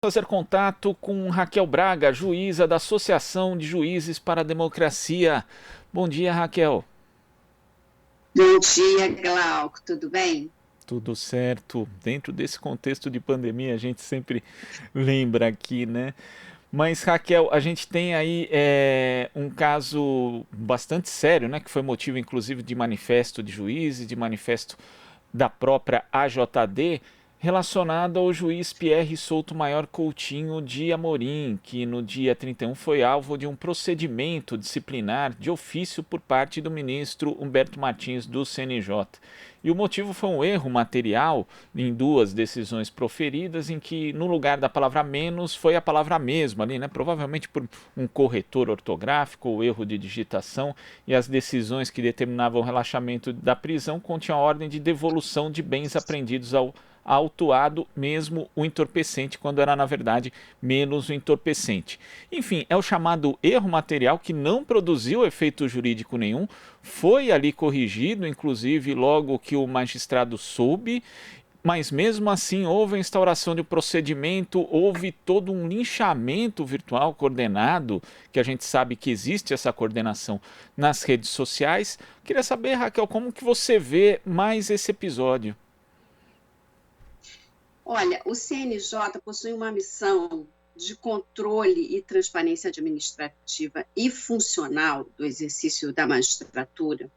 Fazer contato com Raquel Braga, juíza da Associação de Juízes para a Democracia. Bom dia, Raquel. Bom dia, Glauco, tudo bem? Tudo certo. Dentro desse contexto de pandemia, a gente sempre lembra aqui, né? Mas, Raquel, a gente tem aí um caso bastante sério, né? Que foi motivo, inclusive, de manifesto de juízes, de manifesto da própria AJD, relacionado ao juiz Pierre Souto Maior Coutinho de Amorim, que no dia 31 foi alvo de um procedimento disciplinar de ofício por parte do ministro Humberto Martins do CNJ. E o motivo foi um erro material em duas decisões proferidas, em que no lugar da palavra menos foi a palavra mesmo ali, né? Provavelmente por um corretor ortográfico ou erro de digitação, e as decisões que determinavam o relaxamento da prisão continham a ordem de devolução de bens apreendidos ao autuado, mesmo o entorpecente, quando era na verdade menos o entorpecente. Enfim, é o chamado erro material que não produziu efeito jurídico nenhum, foi ali corrigido, inclusive logo que o magistrado soube, mas mesmo assim houve a instauração de um procedimento, houve todo um linchamento virtual coordenado, que a gente sabe que existe essa coordenação nas redes sociais. Queria saber, Raquel, como que você vê mais esse episódio? Olha, o CNJ possui uma missão de controle e transparência administrativa e funcional do exercício da magistratura,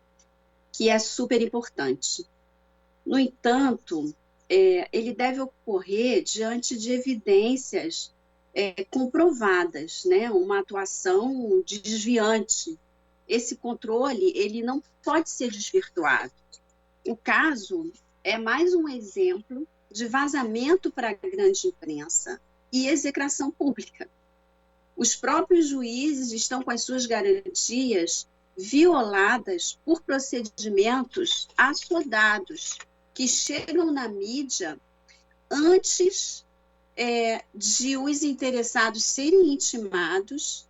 que é super importante. No entanto, ele deve ocorrer diante de evidências comprovadas, né? Uma atuação desviante. Esse controle ele não pode ser desvirtuado. O caso é mais um exemplo de vazamento para a grande imprensa e execração pública. Os próprios juízes estão com as suas garantias violadas por procedimentos assodados que chegam na mídia antes de os interessados serem intimados.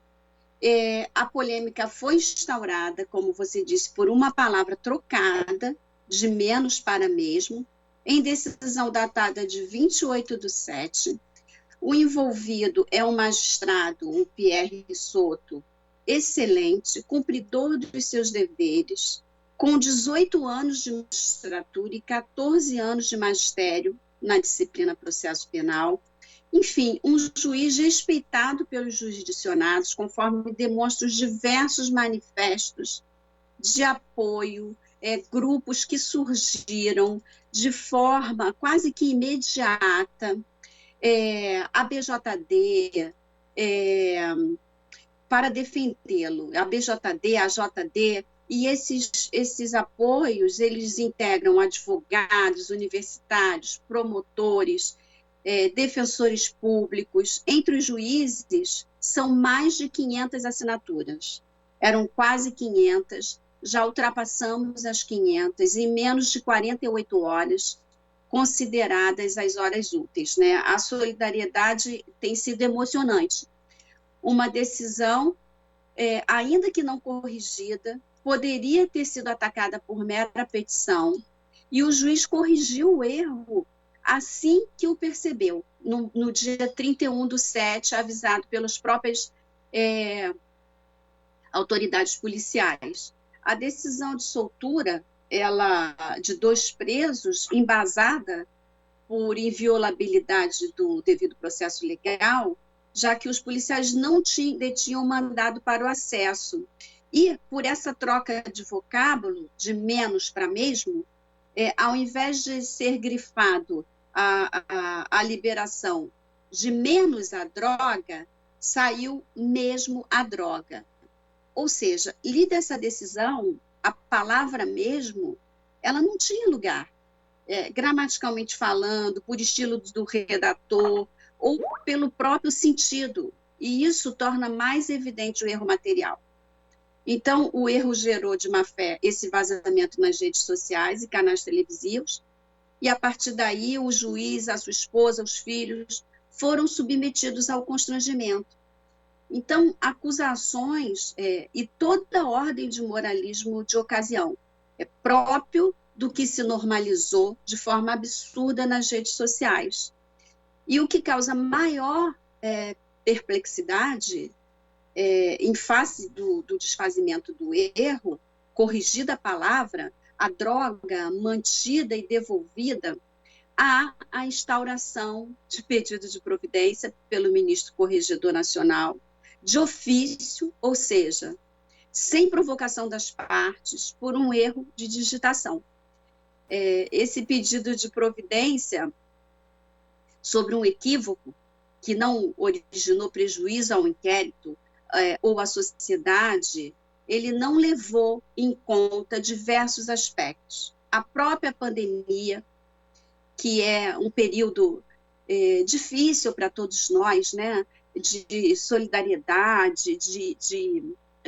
A polêmica foi instaurada, como você disse, por uma palavra trocada, de menos para mesmo, em decisão datada de 28/7. O envolvido é um magistrado, o Pierre Souto, excelente, cumpridor dos seus deveres, com 18 anos de magistratura e 14 anos de magistério na disciplina processo penal. Enfim, um juiz respeitado pelos jurisdicionados, conforme demonstram os diversos manifestos de apoio, grupos que surgiram de forma quase que imediata, a BJD, para defendê-lo, a BJD, a JD, e esses apoios, eles integram advogados, universitários, promotores, defensores públicos. Entre os juízes, são mais de 500 assinaturas. Eram quase 500, já ultrapassamos as 500 em menos de 48 horas, consideradas as horas úteis, né? A solidariedade tem sido emocionante. Uma decisão, ainda que não corrigida, poderia ter sido atacada por mera petição, e o juiz corrigiu o erro assim que o percebeu, no dia 31/7, avisado pelas próprias autoridades policiais. A decisão de soltura de 2 presos, embasada por inviolabilidade do devido processo legal, já que os policiais não detinham mandado para o acesso. E, por essa troca de vocábulo, de menos para mesmo, ao invés de ser grifado a liberação de menos a droga, saiu mesmo a droga. Ou seja, lida essa decisão, a palavra mesmo, ela não tinha lugar. Gramaticalmente falando, por estilo do redator, ou pelo próprio sentido. E isso torna mais evidente o erro material. Então, o erro gerou de má fé esse vazamento nas redes sociais e canais televisivos, e a partir daí o juiz, a sua esposa, os filhos foram submetidos ao constrangimento. Então, acusações e toda ordem de moralismo de ocasião é próprio do que se normalizou de forma absurda nas redes sociais. E o que causa maior perplexidade em face do desfazimento do erro, corrigida a palavra, a droga mantida e devolvida, há a instauração de pedido de providência pelo ministro corregedor nacional, de ofício, ou seja, sem provocação das partes, por um erro de digitação. Esse pedido de providência sobre um equívoco que não originou prejuízo ao inquérito ou à sociedade, ele não levou em conta diversos aspectos. A própria pandemia, que é um período difícil para todos nós, né? De solidariedade, de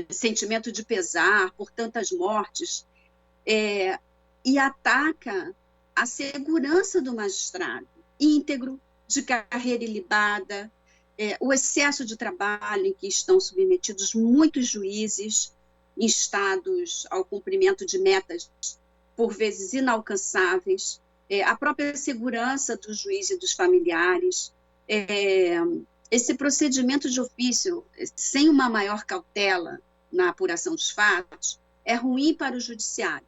sentimento de pesar por tantas mortes, e ataca a segurança do magistrado, íntegro, de carreira ilibada, o excesso de trabalho em que estão submetidos muitos juízes, instados ao cumprimento de metas, por vezes inalcançáveis, a própria segurança do juiz e dos familiares, esse procedimento de ofício, sem uma maior cautela na apuração dos fatos, é ruim para o judiciário.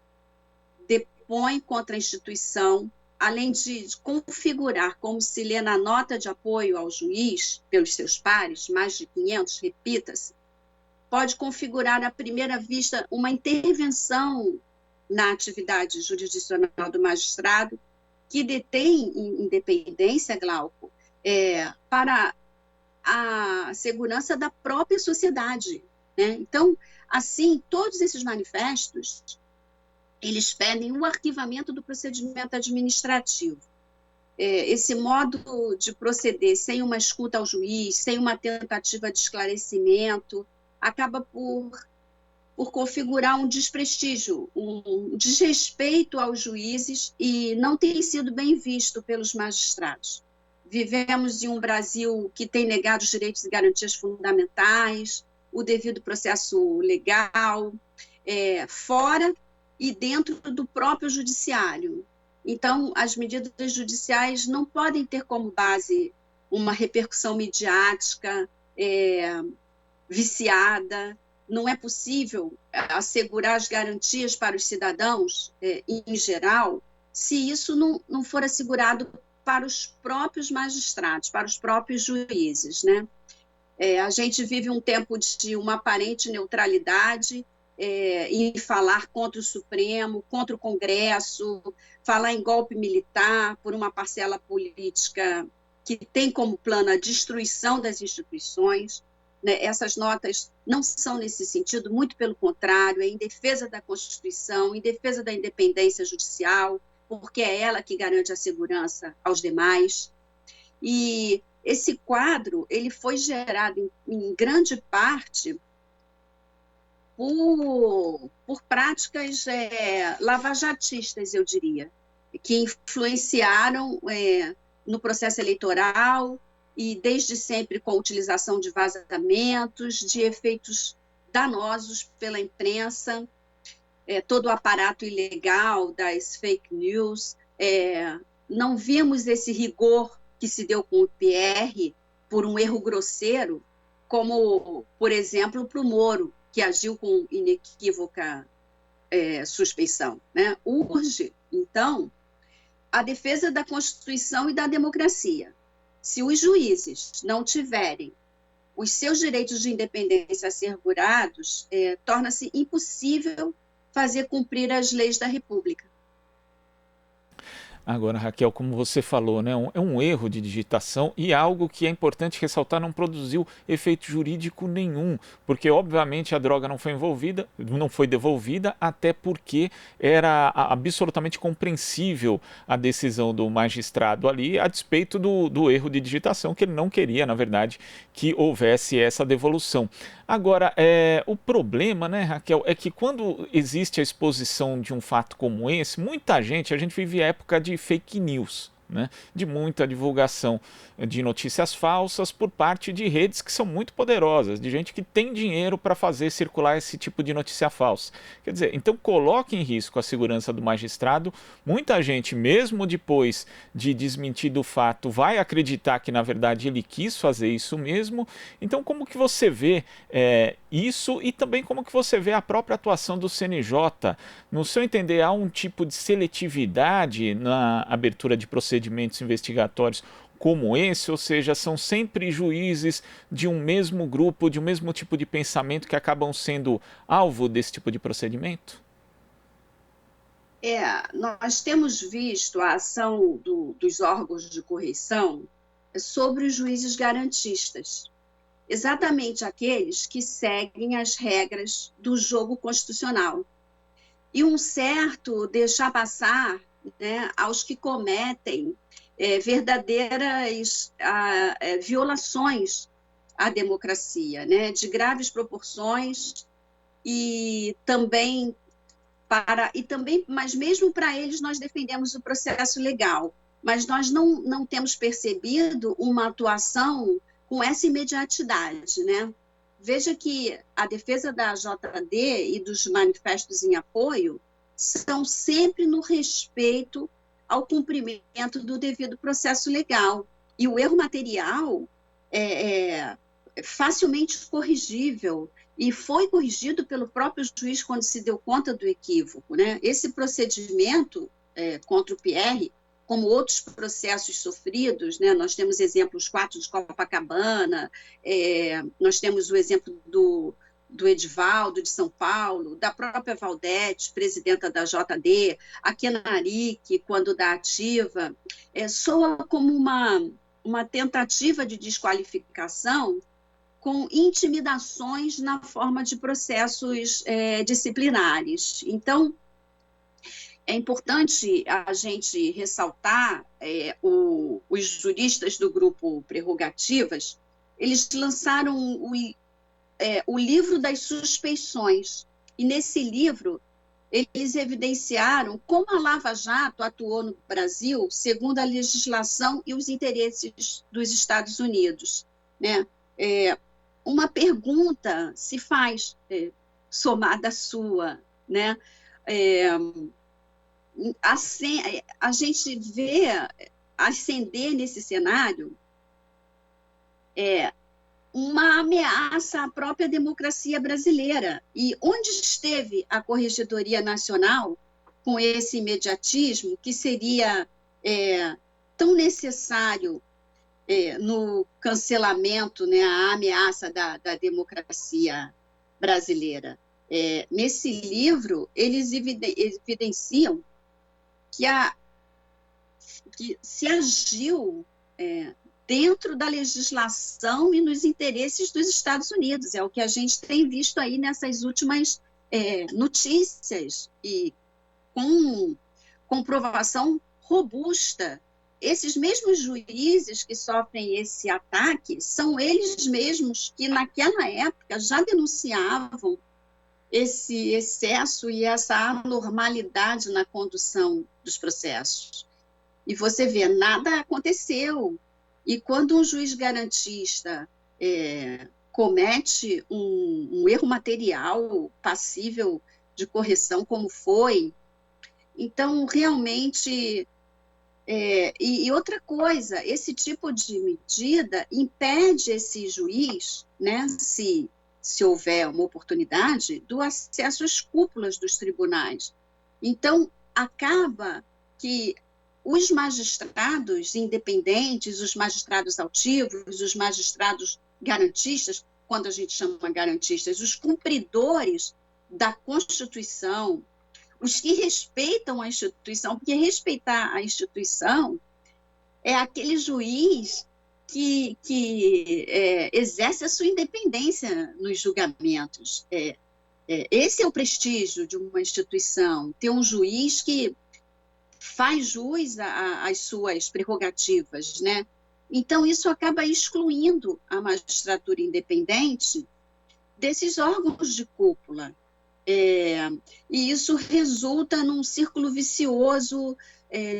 Depõe contra a instituição, além de configurar, como se lê na nota de apoio ao juiz, pelos seus pares, mais de 500, repita-se, pode configurar à primeira vista uma intervenção na atividade jurisdicional do magistrado, que detém independência, Glauco, para a segurança da própria sociedade, né? Então, assim, todos esses manifestos, eles pedem o arquivamento do procedimento administrativo. Esse modo de proceder sem uma escuta ao juiz, sem uma tentativa de esclarecimento, acaba por configurar um desprestígio, um desrespeito aos juízes e não tem sido bem visto pelos magistrados. Vivemos em um Brasil que tem negado os direitos e garantias fundamentais, o devido processo legal, fora e dentro do próprio judiciário. Então, as medidas judiciais não podem ter como base uma repercussão midiática viciada. Não é possível assegurar as garantias para os cidadãos, em geral, se isso não for assegurado para os próprios magistrados, para os próprios juízes, né? A gente vive um tempo de uma aparente neutralidade em falar contra o Supremo, contra o Congresso, falar em golpe militar por uma parcela política que tem como plano a destruição das instituições. Né? Essas notas não são nesse sentido, muito pelo contrário, é em defesa da Constituição, em defesa da independência judicial, porque é ela que garante a segurança aos demais. E esse quadro ele foi gerado em grande parte por práticas lavajatistas, eu diria, que influenciaram no processo eleitoral e desde sempre com a utilização de vazamentos, de efeitos danosos pela imprensa, todo o aparato ilegal das fake news. Não vimos esse rigor que se deu com o PR por um erro grosseiro, como, por exemplo, para o Moro, que agiu com inequívoca suspeição. Né? Urge, então, a defesa da Constituição e da democracia. Se os juízes não tiverem os seus direitos de independência assegurados, torna-se impossível fazer cumprir as leis da República. Agora, Raquel, como você falou, né, é um erro de digitação e algo que é importante ressaltar, não produziu efeito jurídico nenhum, porque obviamente a droga não foi envolvida, não foi devolvida, até porque era absolutamente compreensível a decisão do magistrado ali, a despeito do erro de digitação, que ele não queria, na verdade, que houvesse essa devolução. Agora, o problema, né, Raquel, é que quando existe a exposição de um fato como esse, muita gente, a gente vive a época de fake news, né, de muita divulgação de notícias falsas por parte de redes que são muito poderosas, de gente que tem dinheiro para fazer circular esse tipo de notícia falsa. Quer dizer, então coloca em risco a segurança do magistrado. Muita gente, mesmo depois de desmentido o fato, vai acreditar que na verdade ele quis fazer isso mesmo. Então como que você vê isso, e também como que você vê a própria atuação do CNJ? No seu entender, há um tipo de seletividade na abertura de procedimentos investigatórios como esse, ou seja, são sempre juízes de um mesmo grupo, de um mesmo tipo de pensamento que acabam sendo alvo desse tipo de procedimento? Nós temos visto a ação dos órgãos de correição sobre os juízes garantistas, exatamente aqueles que seguem as regras do jogo constitucional. E um certo deixar passar, né, aos que cometem verdadeiras violações à democracia, né, de graves proporções, mas mesmo para eles nós defendemos o processo legal, mas nós não temos percebido uma atuação com essa imediatidade, né? Veja que a defesa da JD e dos manifestos em apoio são sempre no respeito ao cumprimento do devido processo legal. E o erro material é facilmente corrigível, e foi corrigido pelo próprio juiz quando se deu conta do equívoco, né? Esse procedimento contra o Pierre, como outros processos sofridos, né? Nós temos exemplos 4 de Copacabana, nós temos o exemplo do Edivaldo de São Paulo, da própria Valdete, presidenta da JD, a Kenarique, quando da ativa, soa como uma tentativa de desqualificação com intimidações na forma de processos disciplinares. Então, é importante a gente ressaltar, os juristas do grupo Prerrogativas, eles lançaram o livro das suspeições, e nesse livro eles evidenciaram como a Lava Jato atuou no Brasil segundo a legislação e os interesses dos Estados Unidos, né? Uma pergunta se faz, somada à sua, né? A gente vê ascender nesse cenário uma ameaça à própria democracia brasileira. E onde esteve a Corregedoria Nacional com esse imediatismo que seria tão necessário no cancelamento, né, a ameaça da democracia brasileira? Nesse livro, eles evidenciam que se agiu dentro da legislação e nos interesses dos Estados Unidos. É o que a gente tem visto aí nessas últimas notícias, e com comprovação robusta. Esses mesmos juízes que sofrem esse ataque são eles mesmos que, naquela época, já denunciavam esse excesso e essa anormalidade na condução dos processos. E você vê, nada aconteceu. E quando um juiz garantista comete um erro material passível de correção, como foi, então, realmente... E outra coisa, esse tipo de medida impede esse juiz, né, se houver uma oportunidade, do acesso às cúpulas dos tribunais. Então, acaba que os magistrados independentes, os magistrados altivos, os magistrados garantistas, quando a gente chama garantistas, os cumpridores da Constituição, os que respeitam a instituição, porque respeitar a instituição é aquele juiz que exerce a sua independência nos julgamentos. Esse é o prestígio de uma instituição, ter um juiz que faz jus às suas prerrogativas, né? Então, isso acaba excluindo a magistratura independente desses órgãos de cúpula. E isso resulta num círculo vicioso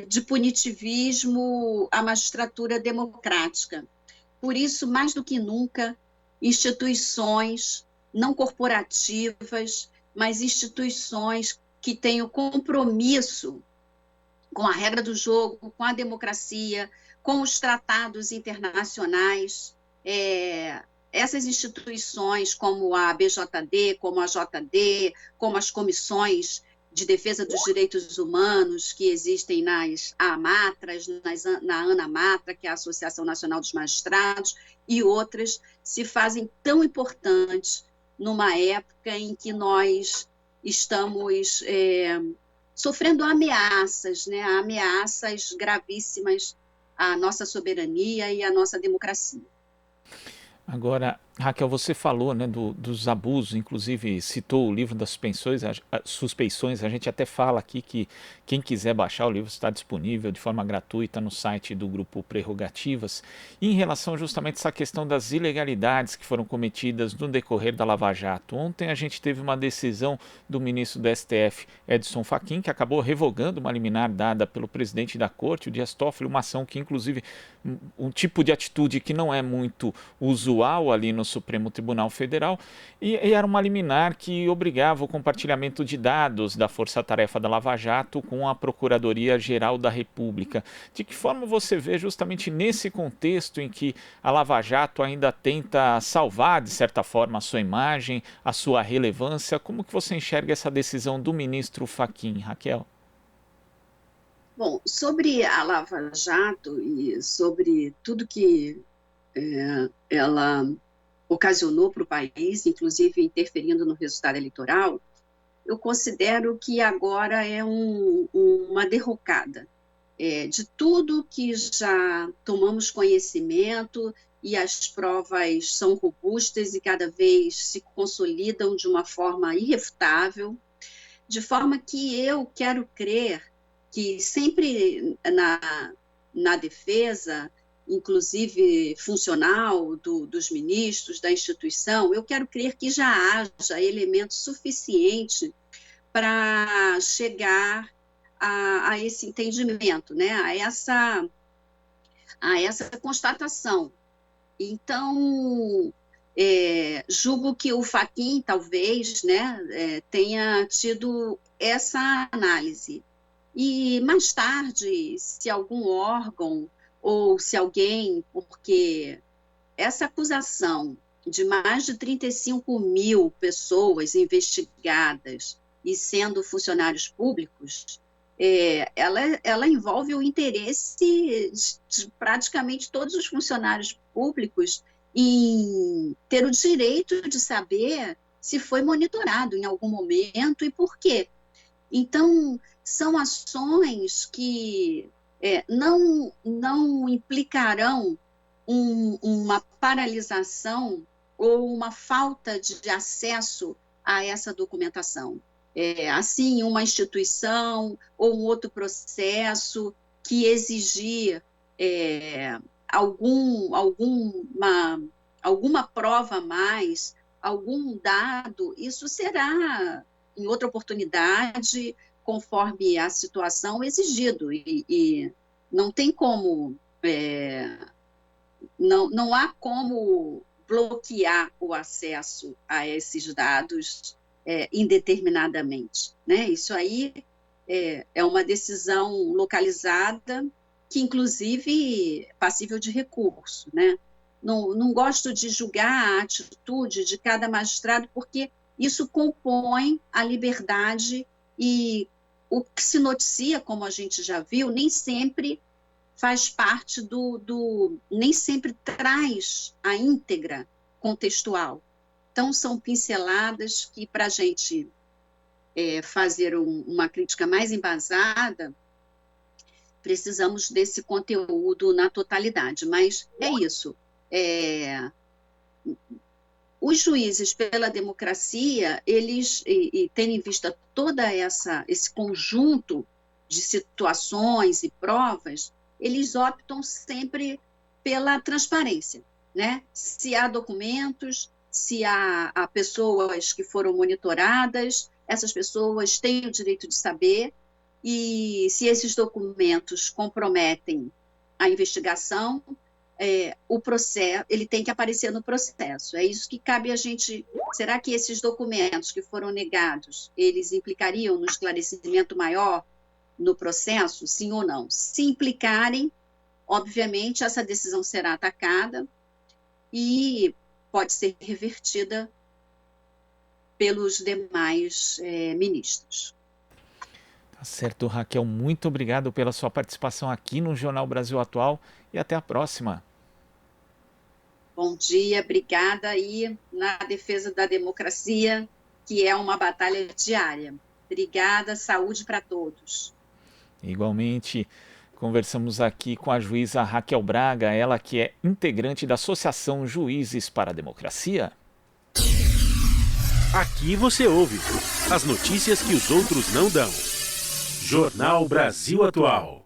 de punitivismo à magistratura democrática. Por isso, mais do que nunca, instituições não corporativas, mas instituições que tenham compromisso com a regra do jogo, com a democracia, com os tratados internacionais. Essas instituições, como a BJD, como a JD, como as comissões de defesa dos direitos humanos que existem nas AMATRAs, na ANAMATRA, que é a Associação Nacional dos Magistrados, e outras, se fazem tão importantes numa época em que nós estamos sofrendo ameaças, né? Ameaças gravíssimas à nossa soberania e à nossa democracia. Agora, Raquel, você falou, né, dos abusos, inclusive citou o livro das suspeições. A gente até fala aqui que quem quiser baixar o livro está disponível de forma gratuita no site do Grupo Prerrogativas. E em relação justamente a essa questão das ilegalidades que foram cometidas no decorrer da Lava Jato. Ontem a gente teve uma decisão do ministro do STF, Edson Fachin, que acabou revogando uma liminar dada pelo presidente da Corte, o Dias Toffoli, uma ação que, inclusive, um tipo de atitude que não é muito usual ali no Supremo Tribunal Federal, e era uma liminar que obrigava o compartilhamento de dados da Força-Tarefa da Lava Jato com a Procuradoria-Geral da República. De que forma você vê justamente nesse contexto em que a Lava Jato ainda tenta salvar, de certa forma, a sua imagem, a sua relevância? Como que você enxerga essa decisão do ministro Fachin, Raquel? Bom, sobre a Lava Jato e sobre tudo que ela ocasionou para o país, inclusive interferindo no resultado eleitoral, eu considero que agora é uma derrocada de tudo que já tomamos conhecimento, e as provas são robustas e cada vez se consolidam de uma forma irrefutável, de forma que eu quero crer que sempre na defesa, inclusive funcional dos ministros, da instituição, eu quero crer que já haja elemento suficiente para chegar a esse entendimento, né? a essa constatação. Então, julgo que o Fachin, talvez, né, tenha tido essa análise. E mais tarde, se algum órgão ou se alguém, porque essa acusação de mais de 35 mil pessoas investigadas e sendo funcionários públicos, ela envolve o interesse de praticamente todos os funcionários públicos em ter o direito de saber se foi monitorado em algum momento e por quê. Então, são ações que não implicarão uma paralisação ou uma falta de acesso a essa documentação. Assim, uma instituição ou um outro processo que exigir alguma prova a mais, algum dado, isso será em outra oportunidade, conforme a situação exigido, e não tem como, não há como bloquear o acesso a esses dados indeterminadamente, né? Isso aí é uma decisão localizada que, inclusive, é passível de recurso, né? Não gosto de julgar a atitude de cada magistrado, porque isso compõe a liberdade e o que se noticia, como a gente já viu, nem sempre faz parte nem sempre traz a íntegra contextual. Então, são pinceladas que, para a gente fazer uma crítica mais embasada, precisamos desse conteúdo na totalidade. Mas é isso. Os juízes pela democracia, eles, e tendo em vista todo esse conjunto de situações e provas, eles optam sempre pela transparência, né? Se há documentos, se há pessoas que foram monitoradas, essas pessoas têm o direito de saber, e se esses documentos comprometem a investigação, o processo, ele tem que aparecer no processo. É isso que cabe a gente. Será que esses documentos que foram negados, eles implicariam no esclarecimento maior no processo, sim ou não? Se implicarem, obviamente, essa decisão será atacada e pode ser revertida pelos demais ministros. Tá certo, Raquel. Muito obrigado pela sua participação aqui no Jornal Brasil Atual e até a próxima. Bom dia, obrigada. E na defesa da democracia, que é uma batalha diária. Obrigada, saúde para todos. Igualmente, conversamos aqui com a juíza Raquel Braga, ela que é integrante da Associação Juízes para a Democracia. Aqui você ouve as notícias que os outros não dão. Jornal Brasil Atual.